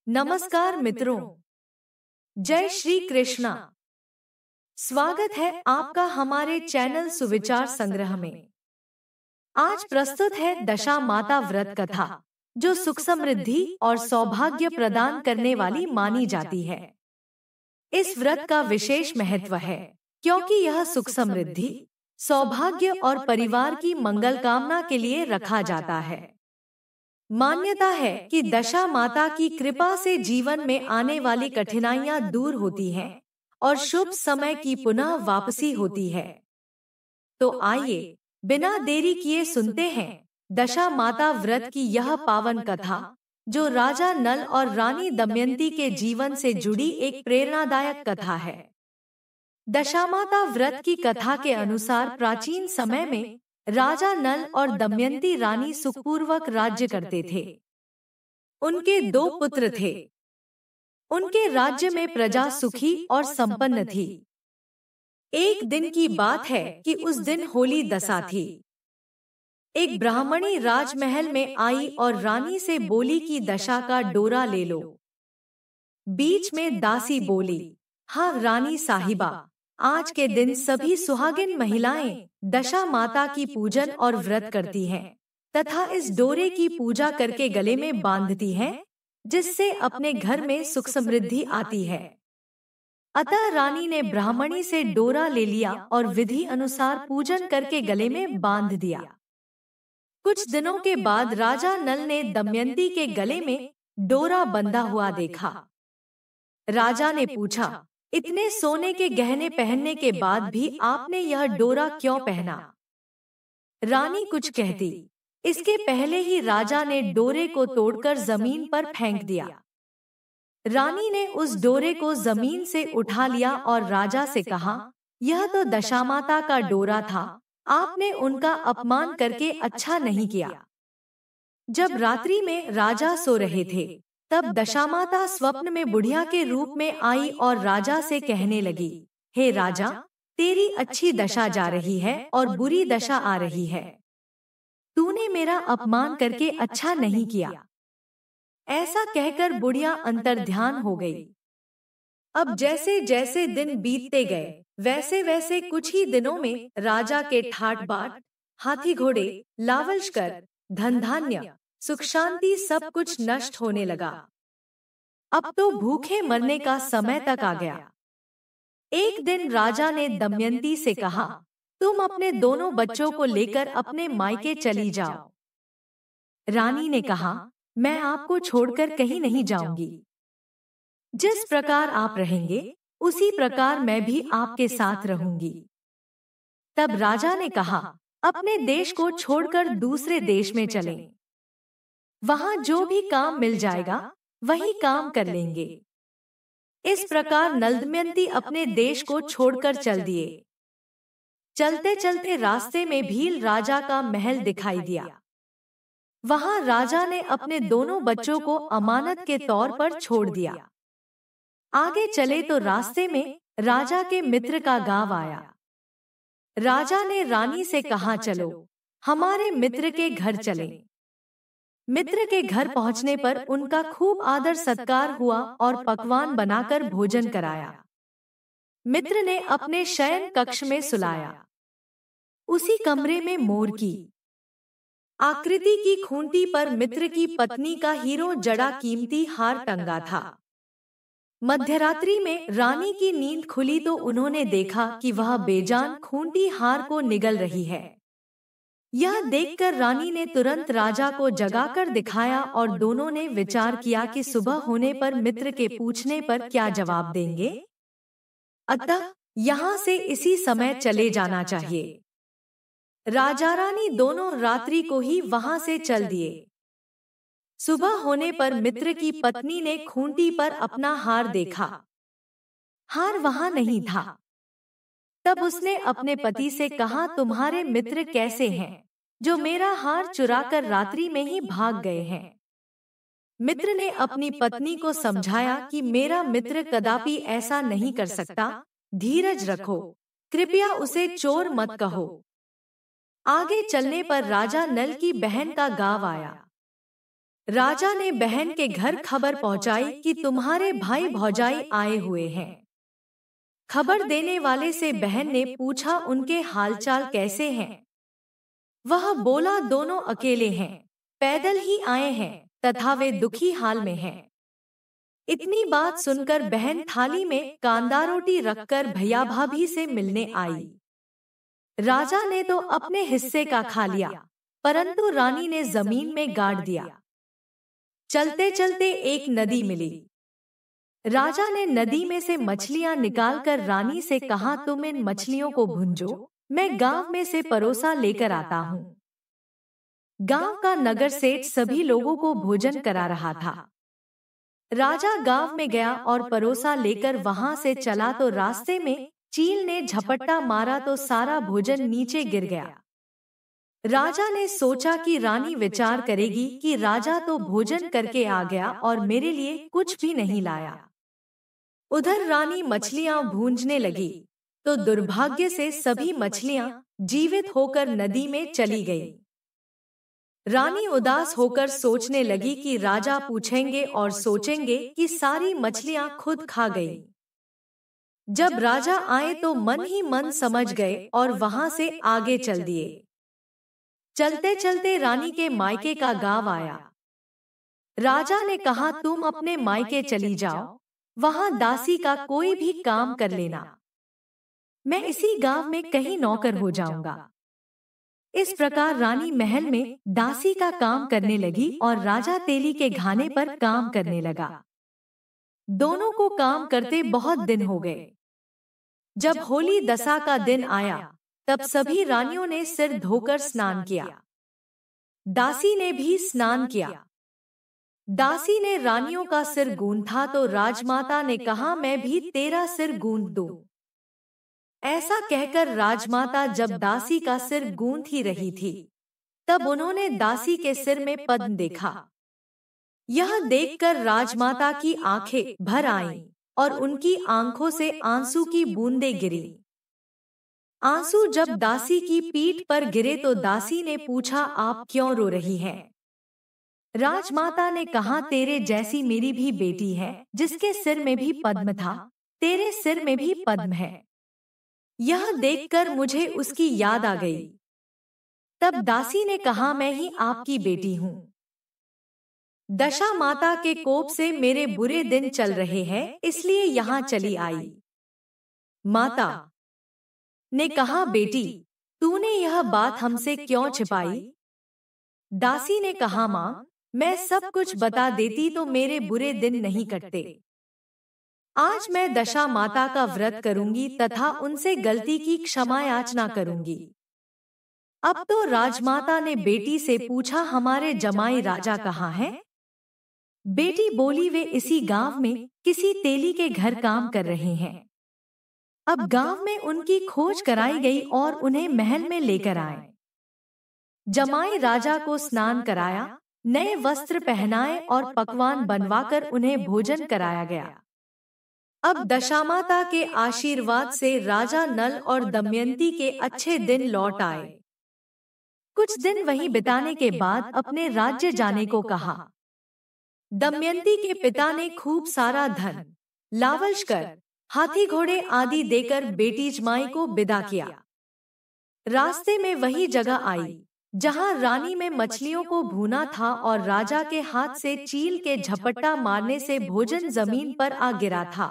नमस्कार मित्रों, जय श्री कृष्णा। स्वागत है आपका हमारे चैनल सुविचार संग्रह में। आज प्रस्तुत है दशा माता व्रत कथा, जो सुख समृद्धि और सौभाग्य प्रदान करने वाली मानी जाती है। इस व्रत का विशेष महत्व है क्योंकि यह सुख समृद्धि, सौभाग्य और परिवार की मंगल कामना के लिए रखा जाता है। मान्यता है कि दशा माता की कृपा से जीवन में आने वाली कठिनाइयां दूर होती हैं और शुभ समय की पुनः वापसी होती है। तो आइए बिना देरी किए सुनते हैं दशा माता व्रत की यह पावन कथा, जो राजा नल और रानी दमयंती के जीवन से जुड़ी एक प्रेरणादायक कथा है। दशामाता व्रत की कथा के अनुसार प्राचीन समय में राजा नल और दमयंती रानी सुखपूर्वक राज्य करते थे। उनके 2 पुत्र थे। उनके राज्य में प्रजा सुखी और संपन्न थी। एक दिन की बात है कि उस दिन होली दशा थी। एक ब्राह्मणी राजमहल में आई और रानी से बोली कि दशा का डोरा ले लो। बीच में दासी बोली, हाँ रानी साहिबा, आज के दिन सभी सुहागिन महिलाएं दशा माता की पूजन और व्रत करती हैं तथा इस डोरे की पूजा करके गले में बांधती हैं, जिससे अपने घर में सुख समृद्धि आती है। अतः रानी ने ब्राह्मणी से डोरा ले लिया और विधि अनुसार पूजन करके गले में बांध दिया। कुछ दिनों के बाद राजा नल ने दमयंती के गले में डोरा बंधा हुआ देखा। राजा ने पूछा, इतने सोने के गहने पहनने के बाद भी आपने यह डोरा क्यों पहना? रानी कुछ कहती, इसके पहले ही राजा ने डोरे को तोड़कर जमीन पर फेंक दिया। रानी ने उस डोरे को जमीन से उठा लिया और राजा से कहा, यह तो दशामाता का डोरा था, आपने उनका अपमान करके अच्छा नहीं किया। जब रात्रि में राजा सो रहे थे, तब दशामाता स्वप्न में बुढ़िया के रूप में आई और राजा से कहने लगी, हे राजा, तेरी अच्छी दशा जा रही है और बुरी दशा आ रही है। तूने मेरा अपमान करके अच्छा नहीं किया। ऐसा कहकर बुढ़िया अंतर्ध्यान हो गई। अब जैसे जैसे दिन बीतते गए, वैसे वैसे कुछ ही दिनों में राजा के ठाट बाट, हाथी घोड़े, लावलश्कर, धन धान्य, सुख शांति सब कुछ नष्ट होने लगा। अब तो भूखे मरने का समय तक आ गया। एक दिन राजा ने दमयंती से कहा, तुम अपने दोनों बच्चों को लेकर अपने मायके चली जाओ। रानी ने कहा, मैं आपको छोड़कर कहीं नहीं जाऊंगी। जिस प्रकार आप रहेंगे, उसी प्रकार मैं भी आपके साथ रहूंगी। तब राजा ने कहा, अपने देश को छोड़कर दूसरे देश में चलें। वहां जो भी काम मिल जाएगा, वही काम कर लेंगे। इस प्रकार नल दमयंती अपने देश को छोड़कर चल दिए। चलते चलते रास्ते में भील राजा का महल दिखाई दिया। वहां राजा ने अपने दोनों बच्चों को अमानत के तौर पर छोड़ दिया। आगे चले तो रास्ते में राजा के मित्र का गांव आया। राजा ने रानी से कहा, चलो हमारे मित्र के घर चलें। मित्र के घर पहुंचने पर उनका खूब आदर सत्कार हुआ और पकवान बनाकर भोजन कराया। मित्र ने अपने शयन कक्ष में सुलाया। उसी कमरे में मोर की आकृति की खूंटी पर मित्र की पत्नी का हीरो जड़ा कीमती हार टंगा था। मध्यरात्रि में रानी की नींद खुली तो उन्होंने देखा कि वह बेजान खूंटी हार को निगल रही है। यह देखकर रानी ने तुरंत राजा को जगाकर दिखाया और दोनों ने विचार किया कि सुबह होने पर मित्र के पूछने पर क्या जवाब देंगे। अतः यहाँ से इसी समय चले जाना चाहिए। राजा रानी दोनों रात्रि को ही वहां से चल दिए। सुबह होने पर मित्र की पत्नी ने खूंटी पर अपना हार देखा। हार वहां नहीं था। तब उसने अपने पति से कहा, तुम्हारे मित्र कैसे हैं, जो मेरा हार चुराकर रात्रि में ही भाग गए हैं। मित्र ने अपनी पत्नी को समझाया कि मेरा मित्र कदापि ऐसा नहीं कर सकता, धीरज रखो, कृपया उसे चोर मत कहो। आगे चलने पर राजा नल की बहन का गांव आया। राजा ने बहन के घर खबर पहुंचाई कि तुम्हारे भाई भौजाई आए हुए हैं। खबर देने वाले से बहन ने पूछा उनके हालचाल कैसे हैं। वह बोला दोनों अकेले हैं, पैदल ही आए हैं तथा वे दुखी हाल में हैं। इतनी बात सुनकर बहन थाली में कांदा रोटी रखकर भैया भाभी से मिलने आई। राजा ने तो अपने हिस्से का खा लिया, परंतु रानी ने जमीन में गाड़ दिया। चलते चलते एक नदी मिली। राजा ने नदी में से मछलियां निकालकर रानी से कहा, तुम इन मछलियों को भूंजो, मैं गांव में से परोसा लेकर आता हूँ। गांव का नगर सेठ सभी लोगों को भोजन करा रहा था। राजा गांव में गया और परोसा लेकर वहां से चला तो रास्ते में चील ने झपट्टा मारा तो सारा भोजन नीचे गिर गया। राजा ने सोचा कि रानी विचार करेगी कि राजा तो भोजन करके आ गया और मेरे लिए कुछ भी नहीं लाया। उधर रानी मछलियां भूंजने लगी तो दुर्भाग्य से सभी मछलियां जीवित होकर नदी में चली गई। रानी उदास होकर सोचने लगी कि राजा पूछेंगे और सोचेंगे कि सारी मछलियां खुद खा गई। जब राजा आए तो मन ही मन समझ गए और वहां से आगे चल दिए। चलते चलते रानी के मायके का गांव आया। राजा ने कहा, तुम अपने मायके चली जाओ, वहां दासी का कोई भी काम कर लेना, मैं इसी गांव में कहीं नौकर हो जाऊंगा। इस प्रकार रानी महल में दासी का काम करने लगी और राजा तेली के घाने पर काम करने लगा। दोनों को काम करते बहुत दिन हो गए। जब होली दशा का दिन आया तब सभी रानियों ने सिर धोकर स्नान किया। दासी ने भी स्नान किया। दासी ने रानियों का सिर गूंथा तो राजमाता ने कहा, मैं भी तेरा सिर गूंथ दूं। ऐसा कहकर राजमाता जब दासी का सिर गूंथ ही रही थी तब उन्होंने दासी के सिर में पद्म देखा। यह देखकर राजमाता की आंखें भर आईं और उनकी आंखों से आंसू की बूंदें गिरी। आंसू जब दासी की पीठ पर गिरे तो दासी ने पूछा, आप क्यों रो रही हैं? राजमाता ने कहा, तेरे जैसी मेरी भी बेटी है जिसके सिर में भी पद्म था, तेरे सिर में भी पद्म है। यह देखकर मुझे उसकी याद आ गई। तब दासी ने कहा, मैं ही आपकी बेटी हूँ। दशा माता के कोप से मेरे बुरे दिन चल रहे हैं, इसलिए यहाँ चली आई। माता ने कहा, बेटी तूने यह बात हमसे क्यों छिपाई? दासी ने कहा, माँ मैं सब कुछ बता देती तो मेरे बुरे दिन नहीं कटते। आज मैं दशा माता का व्रत करूंगी तथा उनसे गलती की क्षमा याचना करूंगी। अब तो राजमाता ने बेटी से पूछा, हमारे जमाई राजा कहाँ हैं? बेटी बोली, वे इसी गांव में किसी तेली के घर काम कर रहे हैं। अब गांव में उनकी खोज कराई गई और उन्हें महल में लेकर आए। जमाई राजा को स्नान कराया, नए वस्त्र पहनाए और पकवान बनवाकर उन्हें भोजन कराया गया। अब दशामाता के आशीर्वाद से राजा नल और दमयंती के अच्छे दिन लौट आए। कुछ दिन वहीं बिताने के बाद अपने राज्य जाने को कहा। दमयंती के पिता ने खूब सारा धन, लावलश्कर, हाथी घोड़े आदि देकर बेटी जमाई को विदा किया। रास्ते में वही जगह आई जहां रानी में मछलियों को भूना था और राजा के हाथ से चील के झपट्टा मारने से भोजन जमीन पर आ गिरा था।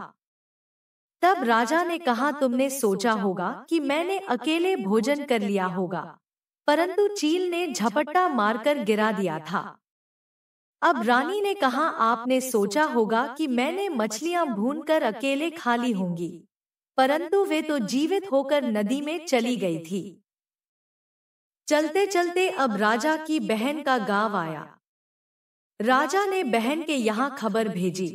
तब राजा ने कहा, तुमने सोचा होगा कि मैंने अकेले भोजन कर लिया होगा, परंतु चील ने झपट्टा मारकर गिरा दिया था। अब रानी ने कहा, आपने सोचा होगा कि मैंने मछलियां भूनकर अकेले खा ली होंगी, परंतु वे तो जीवित होकर नदी में चली गई थी। चलते चलते अब राजा की बहन का गांव आया। राजा ने बहन के यहाँ खबर भेजी।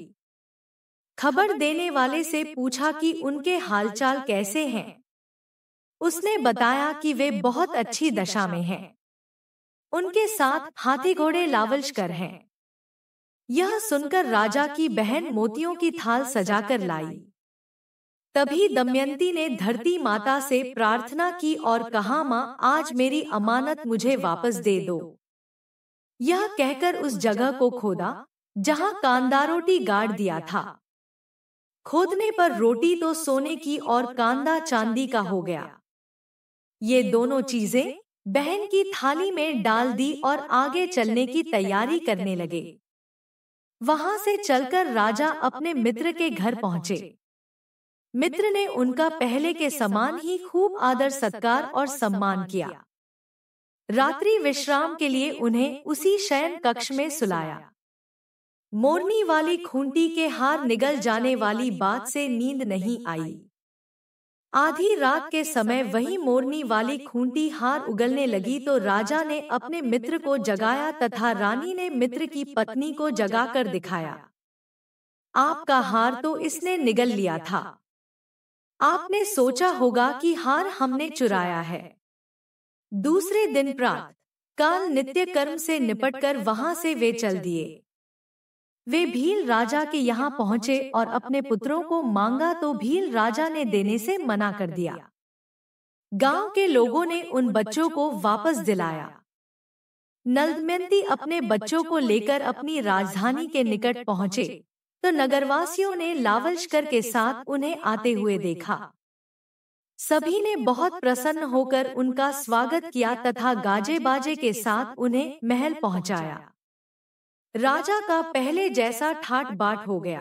खबर देने वाले से पूछा कि उनके हालचाल कैसे हैं। उसने बताया कि वे बहुत अच्छी दशा में हैं। उनके साथ हाथी घोड़े लावलश्कर हैं। यह सुनकर राजा की बहन मोतियों की थाल सजाकर लाई। तभी दमयंती ने धरती माता से प्रार्थना की और कहा, माँ आज मेरी अमानत मुझे वापस दे दो। यह कहकर उस जगह को खोदा जहां कांदा रोटी गाड़ दिया था। खोदने पर रोटी तो सोने की और कांदा चांदी का हो गया। ये दोनों चीजें बहन की थाली में डाल दी और आगे चलने की तैयारी करने लगे। वहां से चलकर राजा अपने मित्र के घर पहुंचे। मित्र ने उनका पहले के समान ही खूब आदर सत्कार और सम्मान किया। रात्रि विश्राम के लिए उन्हें उसी शयन कक्ष में सुलाया। मोरनी वाली खूंटी के हार निगल जाने वाली बात से नींद नहीं आई। आधी रात के समय वही मोरनी वाली खूंटी हार उगलने लगी तो राजा ने अपने मित्र को जगाया तथा रानी ने मित्र की पत्नी को जगाकर दिखाया। आपका हार तो इसने निगल लिया था। आपने सोचा होगा कि हार हमने चुराया है। दूसरे दिन प्रातः काल नित्य कर्म से निपटकर वहां से वे चल दिए। वे भील राजा के यहाँ पहुंचे और अपने पुत्रों को मांगा तो भील राजा ने देने से मना कर दिया। गांव के लोगों ने उन बच्चों को वापस दिलाया। नल दमयंती अपने बच्चों को लेकर अपनी राजधानी के निकट पहुंचे तो नगरवासियों ने लावलश्कर के साथ उन्हें आते हुए देखा। सभी ने बहुत प्रसन्न होकर उनका स्वागत किया तथा गाजे बाजे के साथ उन्हें महल पहुंचाया। राजा का पहले जैसा ठाट बाट हो गया।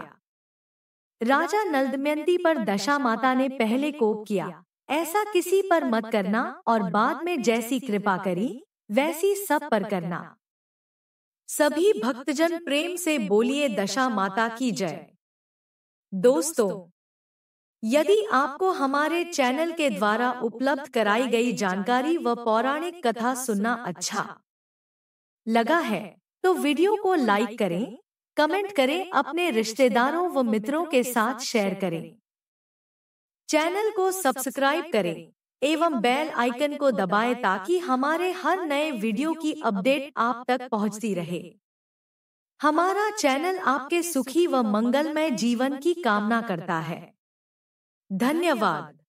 राजा नल दमयंती पर दशा माता ने पहले कोप किया, ऐसा किसी पर मत करना, और बाद में जैसी कृपा करी वैसी सब पर करना। सभी भक्तजन प्रेम से बोलिए दशा माता की जय। दोस्तों, यदि आपको हमारे चैनल के द्वारा उपलब्ध कराई गई जानकारी व पौराणिक कथा सुनना अच्छा लगा है तो वीडियो को लाइक करें, कमेंट करें, अपने रिश्तेदारों व मित्रों के साथ शेयर करें। चैनल को सब्सक्राइब करें एवं बेल आइकन को दबाएं ताकि हमारे हर नए वीडियो की अपडेट आप तक पहुंचती रहे। हमारा चैनल आपके सुखी व मंगलमय जीवन की कामना करता है। धन्यवाद।